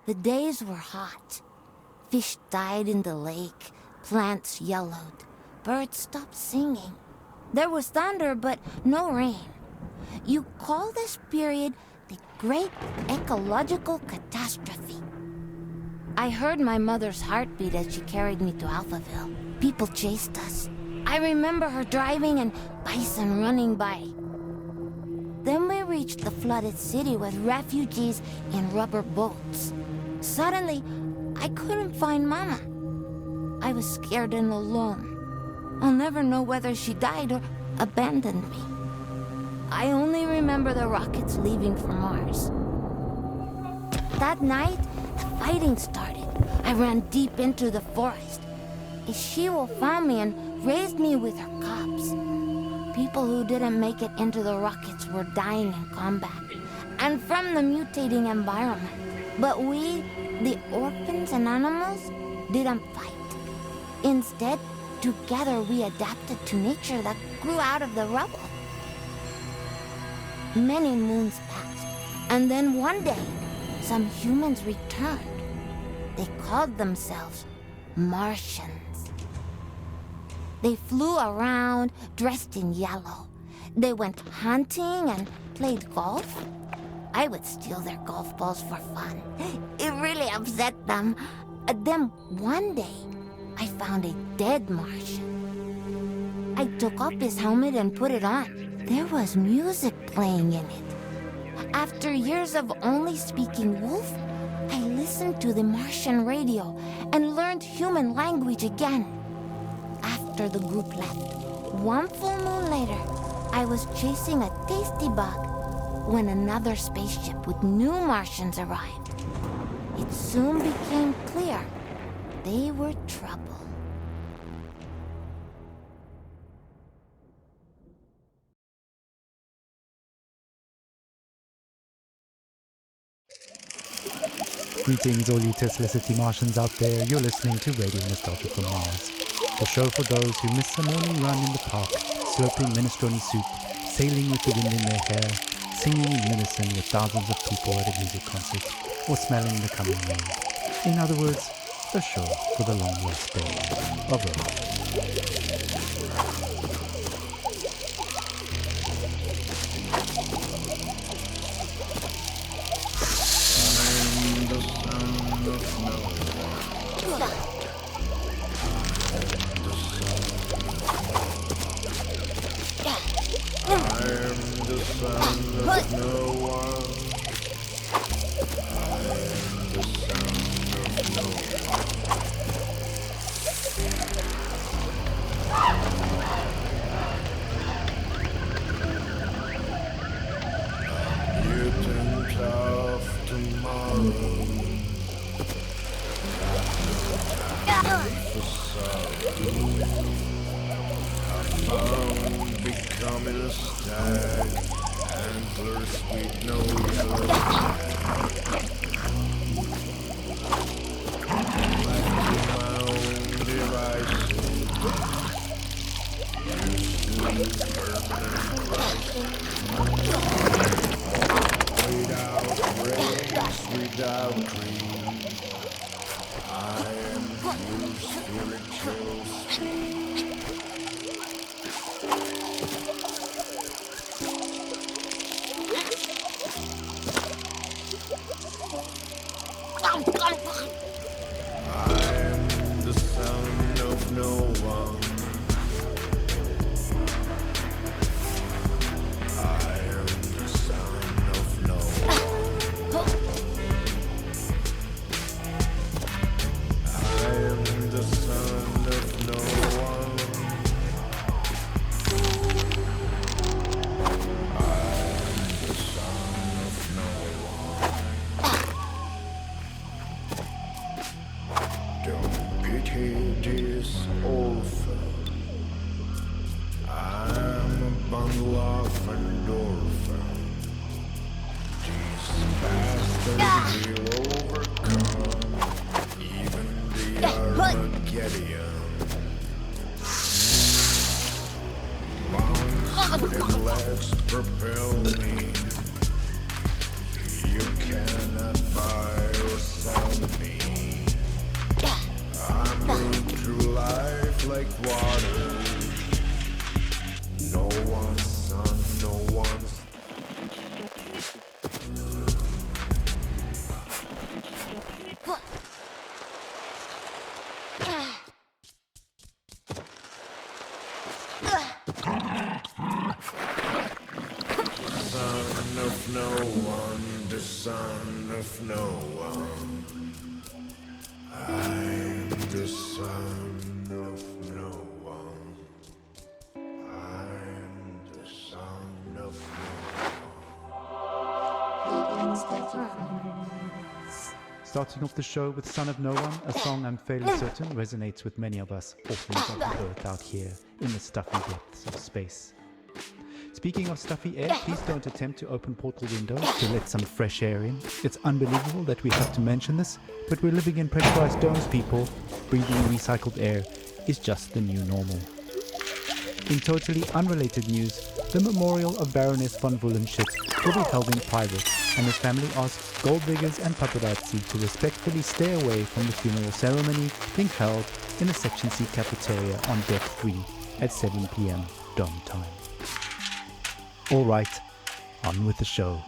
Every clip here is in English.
The days were hot. Fish died in the lake, plants yellowed, birds stopped singing. There was thunder, but no rain. You call this period the Great Ecological Catastrophe. I heard my mother's heartbeat as she carried me to Alphaville. People chased us. I remember her driving and bison running by. Then we reached the flooded city with refugees in rubber boats. Suddenly, I couldn't find Mama. I was scared and alone. I'll never know whether she died or abandoned me. I only remember the rockets leaving for Mars. That night, the fighting started. I ran deep into the forest. A she-wolf found me and raised me with her cubs. People who didn't make it into the rockets were dying in combat and from the mutating environment. But we, the orphans and animals, didn't fight. Instead, together we adapted to nature that grew out of the rubble. Many moons passed, and then one day, some humans returned. They called themselves Martians. They flew around dressed in yellow. They went hunting and played golf. I would steal their golf balls for fun. It really upset them. Then one day, I found a dead Martian. I took off his helmet and put it on. There was music playing in it. After years of only speaking wolf, I listened to the Martian radio and learned human language again. After the group left, one full moon later, I was chasing a tasty bug when another spaceship with new Martians arrived. It soon became clear they were trouble. Greetings, all you Tesla City Martians out there. You're listening to Radio Nostalgia from Mars, the show for those who miss a morning run in the park, slurping minestrone soup, sailing with the wind in their hair, singing in unison with thousands of people at a music concert, or smelling the coming rain. In other words, a show for the long lost day of Earth. Without dreams, I am Starting off the show with Son of No One, a song I'm fairly certain resonates with many of us orphans of the earth out here in the stuffy depths of space. Speaking of stuffy air, please don't attempt to open portal windows to let some fresh air in. It's unbelievable that we have to mention this, but we're living in pressurized domes, people. Breathing recycled air is just the new normal. In totally unrelated news, the memorial of Baroness von Wullenschitz will be held in private, and his family asks gold diggers and paparazzi to respectfully stay away from the funeral ceremony being held in the Section C cafeteria on Deck 3 at 7 p.m. Dome time. Alright, on with the show.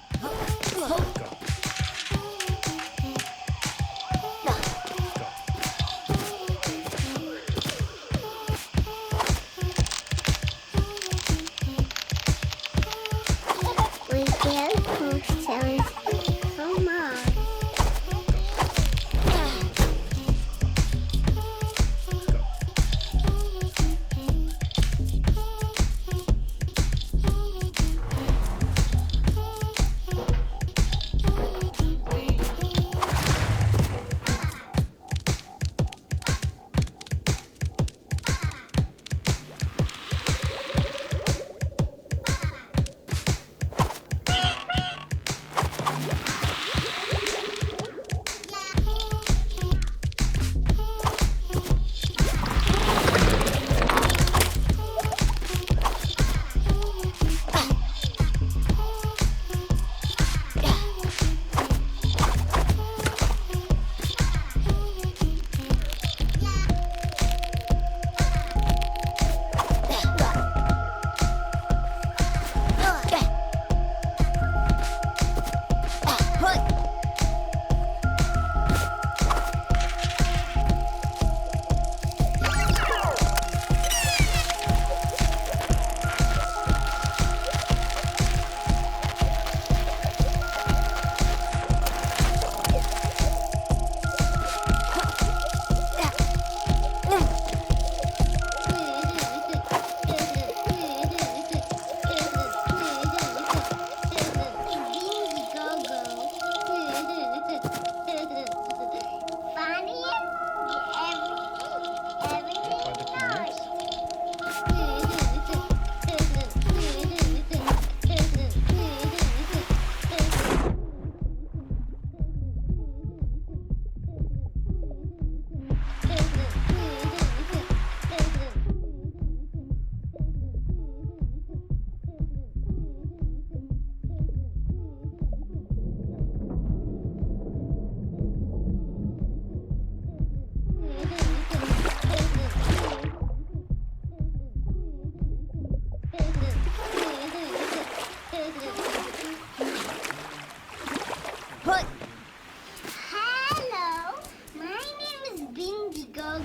Go-go.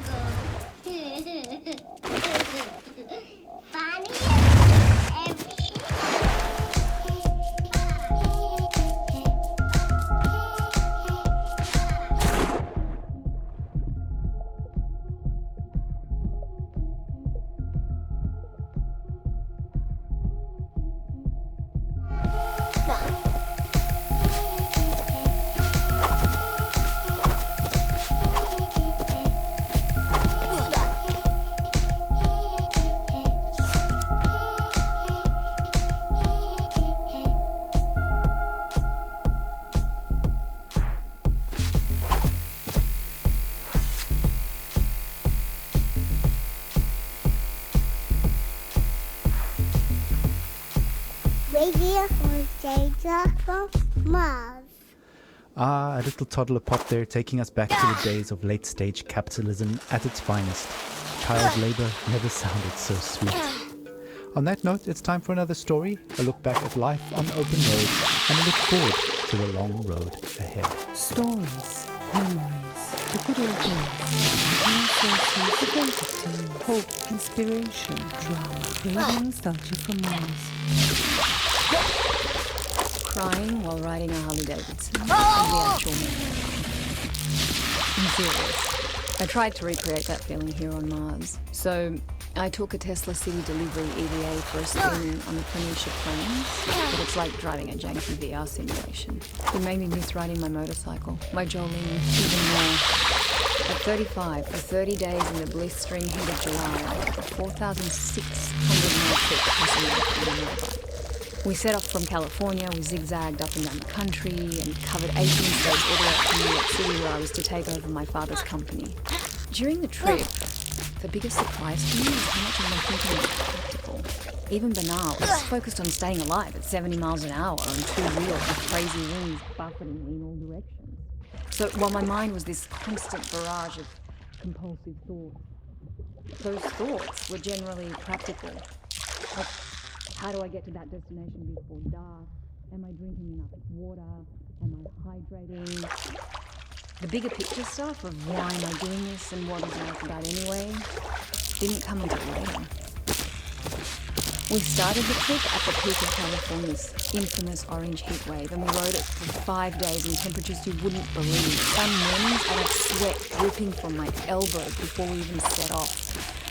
Funny every. Radio for Sega from Mars. Ah, a little toddler pop there, taking us back to the days of late-stage capitalism at its finest. Child labor never sounded so sweet. On that note, it's time for another story, a look back at life on open roads, and a look forward to the long road ahead. Stories, memories, the good old days, identity, hope, inspiration, drama, radio nostalgia from Mars. Crying while riding a Harley Davidson. The actual moment. I'm serious. I tried to recreate that feeling here on Mars. So I took a Tesla City Delivery EVA for a spin on the Premiership Plains, but it's like driving a janky VR simulation. It made me miss riding my motorcycle, my Jolene, even more. At 35, for 30 days in the blistering heat of July, a 4,600-mile trip crossing the river. We set off from California, we zigzagged up and down the country and covered 18 states all the way up to New York City, where I was to take over my father's company. During the trip, the biggest surprise to me was how much of my thinking was practical. Even banal, I was focused on staying alive at 70 miles an hour on two wheels with crazy winds buffeting me in all directions. So while my mind was this constant barrage of compulsive thoughts, those thoughts were generally practical. Like, how do I get to that destination before dark? Am I drinking enough water? Am I hydrating? The bigger picture stuff of why am I doing this and what is life about anyway didn't come until later. We started the trip at the peak of California's infamous orange heat wave, and we rode it for 5 days in temperatures you wouldn't believe. Some mornings I'd have sweat dripping from my elbows before we even set off.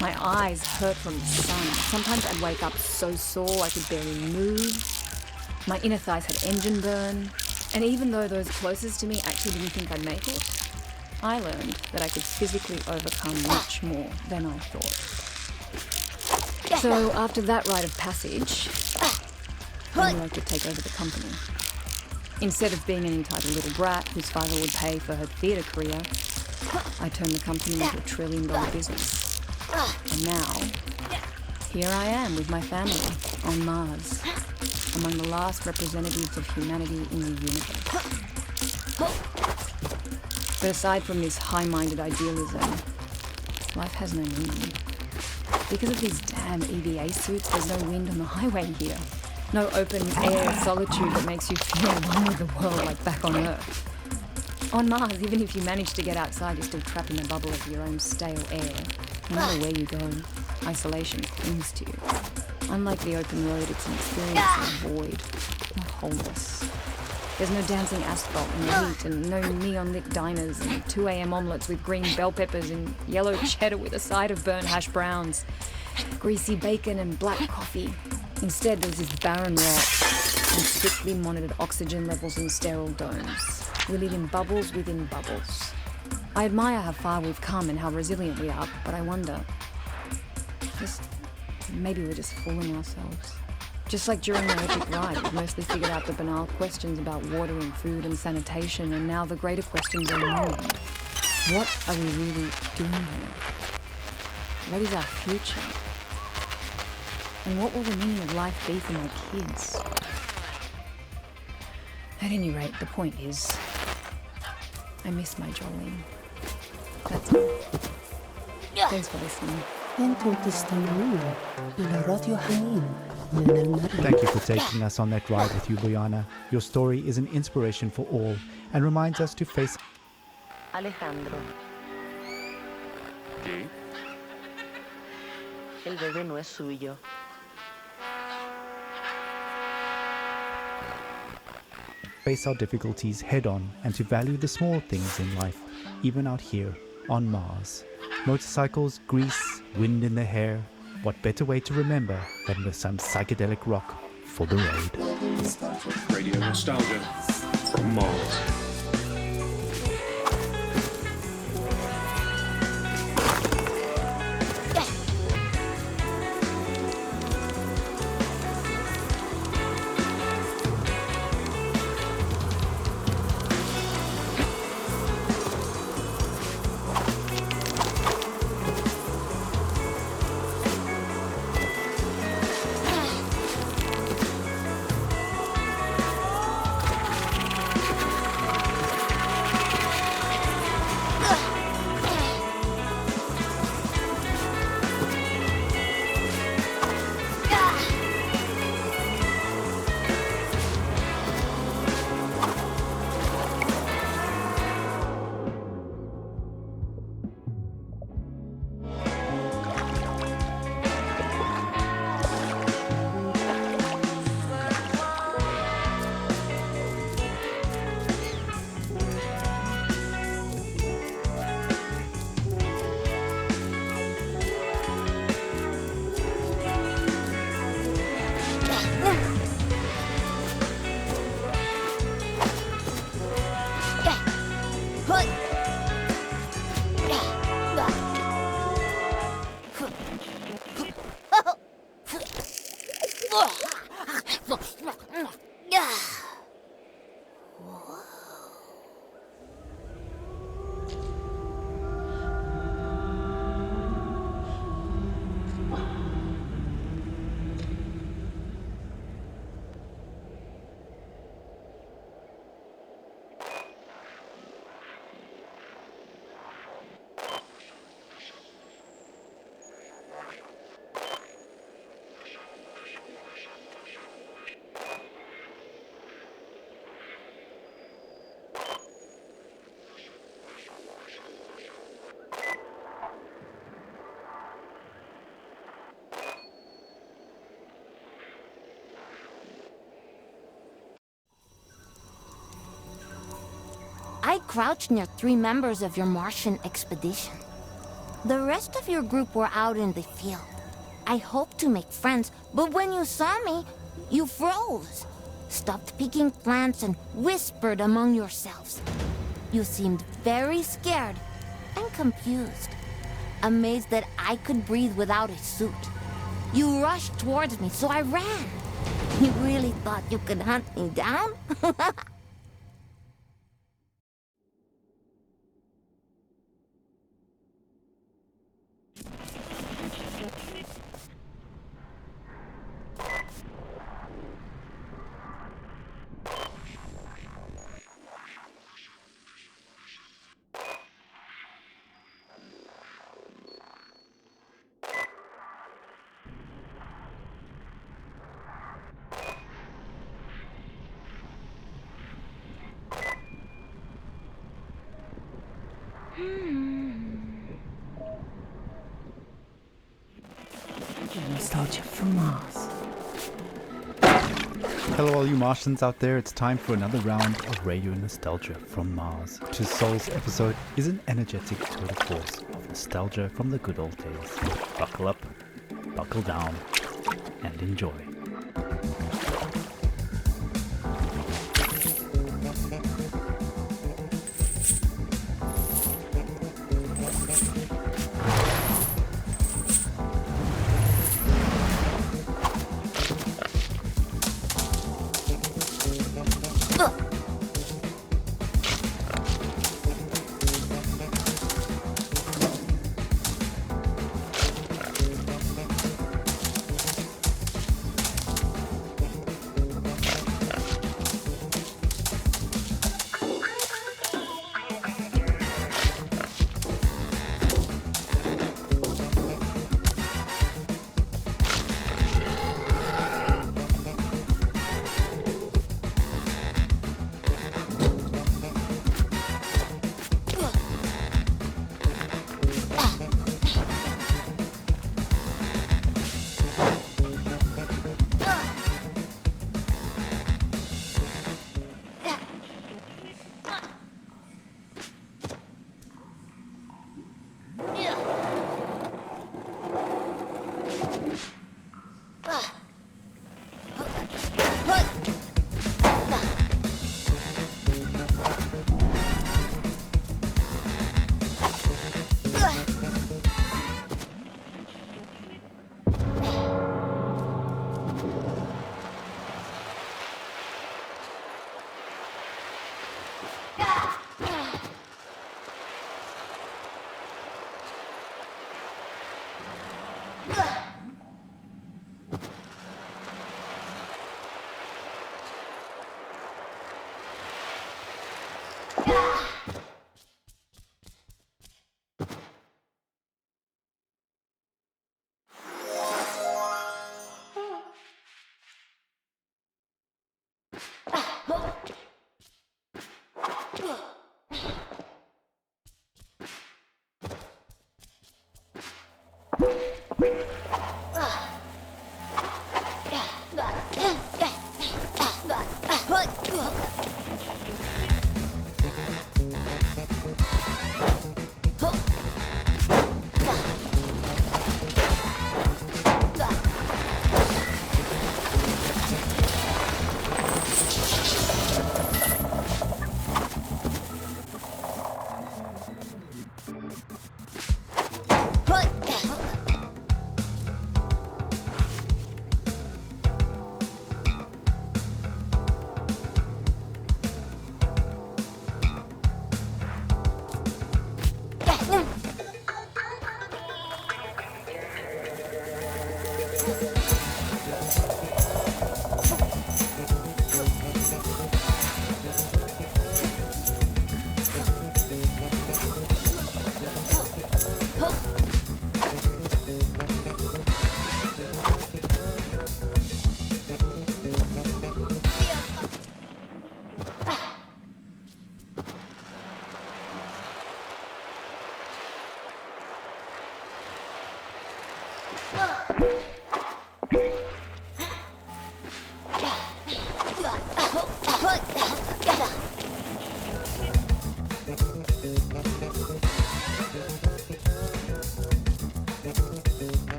My eyes hurt from the sun. Sometimes I'd wake up so sore I could barely move. My inner thighs had engine burn. And even though those closest to me actually didn't think I'd make it, I learned that I could physically overcome much more than I thought. So after that rite of passage, I knew I could take over the company. Instead of being an entitled little brat whose father would pay for her theatre career, I turned the company into a $1 trillion business. And now, here I am with my family on Mars, among the last representatives of humanity in the universe. But aside from this high-minded idealism, life has no meaning. Because of these damn EVA suits, there's no wind on the highway here. No open air solitude that makes you feel one with the world like back on Earth. On Mars, even if you manage to get outside, you're still trapped in a bubble of your own stale air. No matter where you go, isolation clings to you. Unlike the open road, it's an experience of void, of wholeness. There's no dancing asphalt in the heat, and no neon-lit diners, and 2 a.m. omelettes with green bell peppers and yellow cheddar with a side of burnt hash browns, greasy bacon and black coffee. Instead, there's this barren rock and strictly monitored oxygen levels in sterile domes. We live in bubbles within bubbles. I admire how far we've come and how resilient we are, but I wonder, maybe we're just fooling ourselves. Just like during the epic ride, we mostly figured out the banal questions about water and food and sanitation, and now the greater questions are looming. What are we really doing here? What is our future? And what will the meaning of life be for my kids? At any rate, the point is, I miss my Jolene. That's all. Thanks for listening. Thank you for taking us on that ride with you, Bojana. Your story is an inspiration for all and reminds us to face Alejandro. ¿Qué? El bebé no es suyo. Face our difficulties head on and to value the small things in life, even out here on Mars. Motorcycles, grease, wind in the hair. What better way to remember than with some psychedelic rock for the road? Radio nostalgia from Mars. I crouched near 3 members of your Martian expedition. The rest of your group were out in the field. I hoped to make friends, but when you saw me, you froze, stopped picking plants and whispered among yourselves. You seemed very scared and confused, amazed that I could breathe without a suit. You rushed towards me, so I ran. You really thought you could hunt me down? Nostalgia from Mars. Hello all you Martians out there, it's time for another round of Radio Nostalgia from Mars. To Soul's episode is an energetic tour de force of nostalgia from the good old days. Buckle up, buckle down, and enjoy.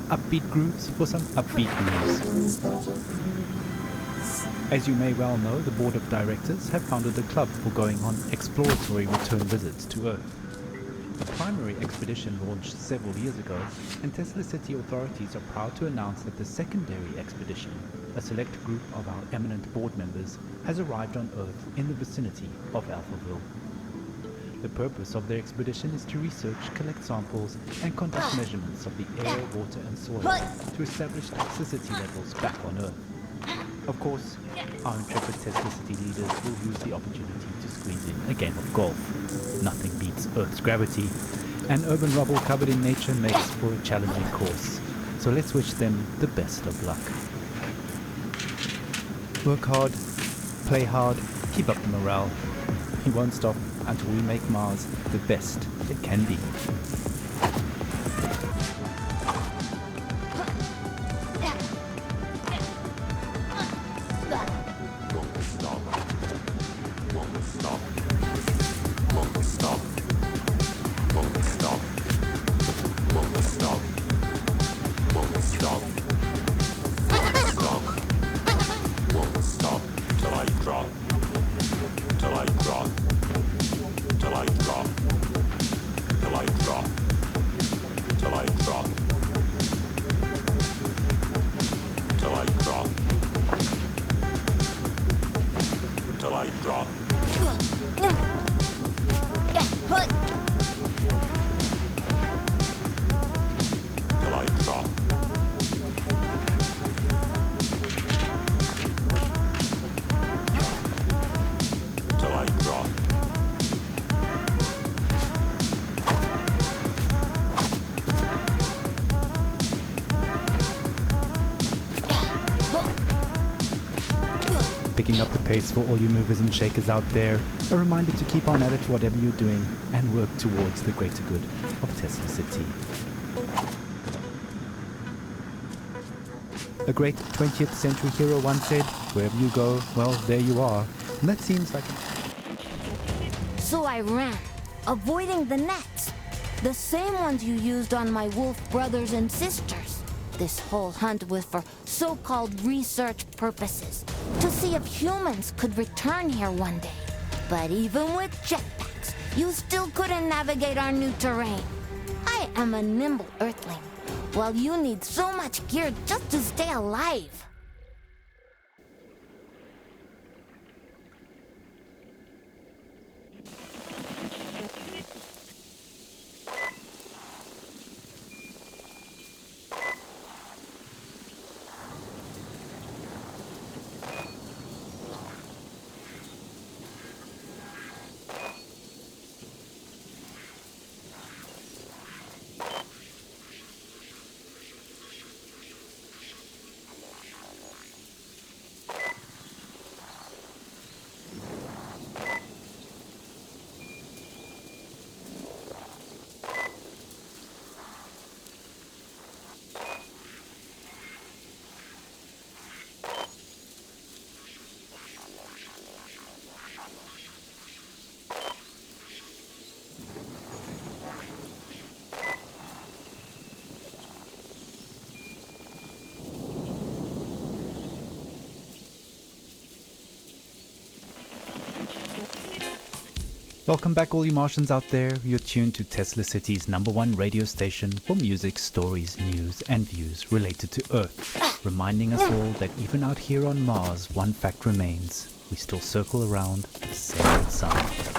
upbeat grooves for some upbeat news. As you may well know, the board of directors have founded a club for going on exploratory return visits to Earth. The primary expedition launched several years ago, and Tesla City authorities are proud to announce that the secondary expedition, a select group of our eminent board members, has arrived on Earth in the vicinity of Alphaville. The purpose of their expedition is to research, collect samples, and conduct measurements of the air, water, and soil to establish toxicity levels back on Earth. Of course, our intrepid Tesla City leaders will use the opportunity to squeeze in a game of golf. Nothing beats Earth's gravity, and urban rubble covered in nature makes for a challenging course. So let's wish them the best of luck. Work hard, play hard, keep up the morale. We won't stop until we make Mars the best it can be. Picking up the pace for all you movers and shakers out there, a reminder to keep on at it whatever you're doing and work towards the greater good of Tesla City. A great 20th century hero once said, wherever you go, well, there you are. And that seems like... So I ran, avoiding the nets. The same ones you used on my wolf brothers and sisters. This whole hunt was for so-called research purposes, to see if humans could return here one day. But even with jetpacks, you still couldn't navigate our new terrain. I am a nimble earthling, while you need so much gear just to stay alive. Welcome back all you Martians out there. You're tuned to Tesla City's #1 radio station for music, stories, news and views related to Earth. Reminding us all that even out here on Mars, one fact remains. We still circle around the same sun.